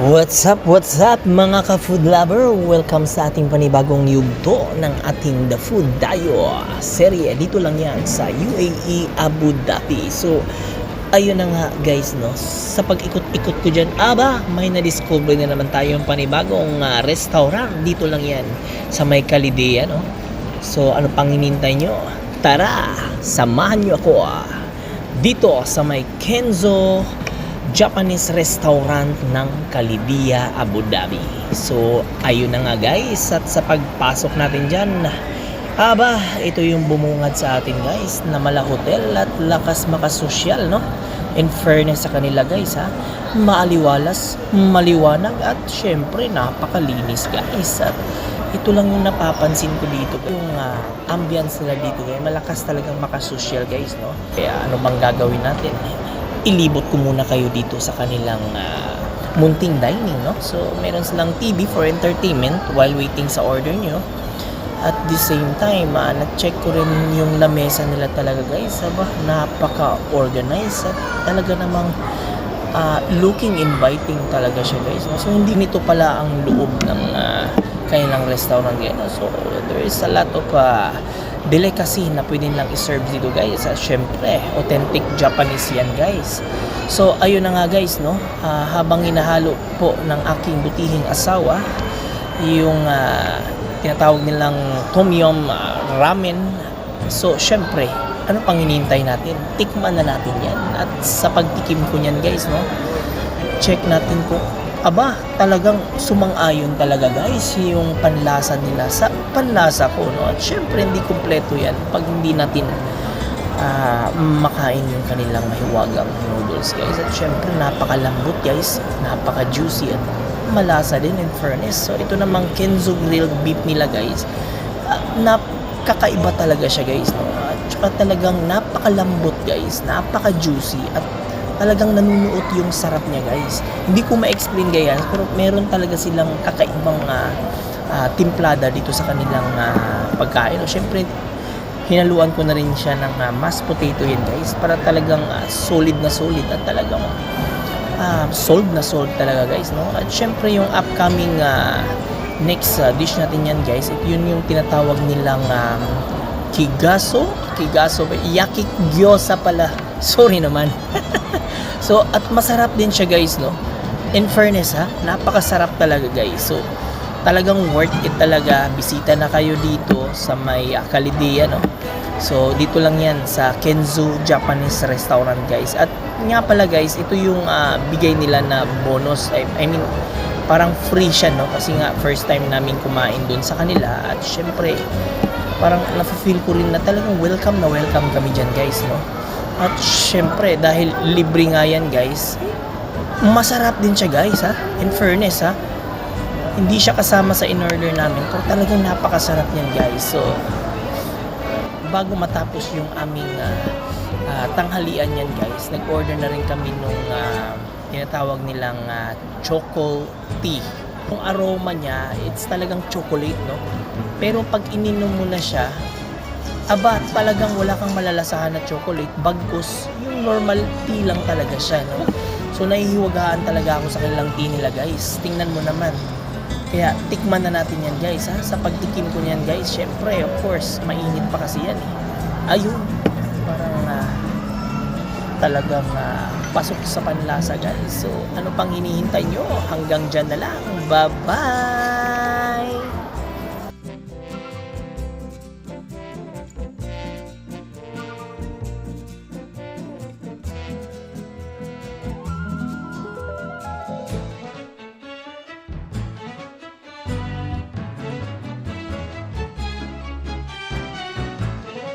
What's up mga ka-food lover? Welcome sa ating panibagong yugto ng ating The Food Dayo serye. Dito lang yan sa UAE, Abu Dhabi. So, ayun na nga guys, no? Sa pag-ikot-ikot ko dyan, may na-discover na naman tayong panibagong restaurant. Dito lang yan sa may Khalidiyah, no? So, ano pang hinintay nyo? Tara, samahan nyo ako dito sa may Kenzo Japanese restaurant ng Khalidiyah, Abu Dhabi. So, ayun na nga guys. At sa pagpasok natin dyan, ito yung bumungad sa atin guys na mala hotel at lakas makasosyal, no? In fairness sa kanila guys, maaliwalas, maliwanag at syempre napakalinis guys. At ito lang yung napapansin ko dito, yung ambience nila dito guys. Malakas talagang makasosyal guys, no? Kaya ano bang gagawin natin? Ilibot ko muna kayo dito sa kanilang munting dining, no? So, meron silang TV for entertainment while waiting sa order nyo. At the same time, na-check ko rin yung lamesa nila talaga guys. Napaka-organized at talaga namang looking inviting talaga siya guys. So, hindi nito pala ang loob ng kanilang restaurant guys. So, there is a lot of delicacy na pwede lang i-serve dito guys. Syempre, authentic Japanese yan guys. So, ayun na nga guys, no? Habang hinahalo po ng aking butihing asawa, yung tinatawag nilang tom yum ramen. So, syempre, ano pang hinihintay natin? Tikman na natin yan. At sa pagtikim ko niyan guys, no? Check natin kung talagang sumang-ayon talaga guys yung panlasa nila sa panlasa ko, no? At syempre hindi kumpleto yan pag hindi natin makain yung kanilang mahiwagang noodles guys. At syempre napakalambot guys, napaka-juicy at malasa din in fairness. So ito namang Kenzo grilled beef nila guys, nakakaiba talaga siya guys, no? At saka talagang napakalambot guys, napaka-juicy at talagang nanunuot yung sarap niya guys. Hindi ko ma-explain guys, pero meron talaga silang kakaibang timplada dito sa kanilang pagkain. O syempre, hinaluan ko na rin siya ng mashed potato yan guys, para talagang solid at talagang sold na sold talaga guys, no? At syempre yung upcoming next dish natin yan guys, yun yung tinatawag nilang kigaso, yaki gyoza pala. Sorry naman. So, at masarap din siya guys, no? In fairness napakasarap talaga guys. So, talagang worth it talaga. Bisita na kayo dito sa may Khalidiyah, no? So, dito lang yan sa Kenzo Japanese restaurant guys. At nga pala guys, ito yung bigay nila na bonus. I mean, parang free siya, no? Kasi nga, first time namin kumain dun sa kanila. At syempre, parang nafe-feel ko rin na talagang welcome kami dyan guys, no? At syempre, dahil libre nga yan guys, masarap din siya guys, in fairness, hindi siya kasama sa in-order namin, pero talagang napakasarap yan guys. So, bago matapos yung aming tanghalian yan guys, nag-order na rin kami nung tinatawag nilang choco tea. Yung aroma niya, it's talagang chocolate, no? Pero pag ininom mo na siya, talagang wala kang malalasahan na chocolate, bagkus yung normal tea lang talaga siya, no? So nahihiwagaan talaga ako sa kanilang tea nila guys. Tingnan mo naman. Kaya tikman na natin yan guys, sa pagtikim ko niyan guys, syempre of course mainit pa kasi yan ayun, parang talagang pasok sa panlasa guys. So ano pang hinihintay nyo? Hanggang dyan na lang. Bye bye.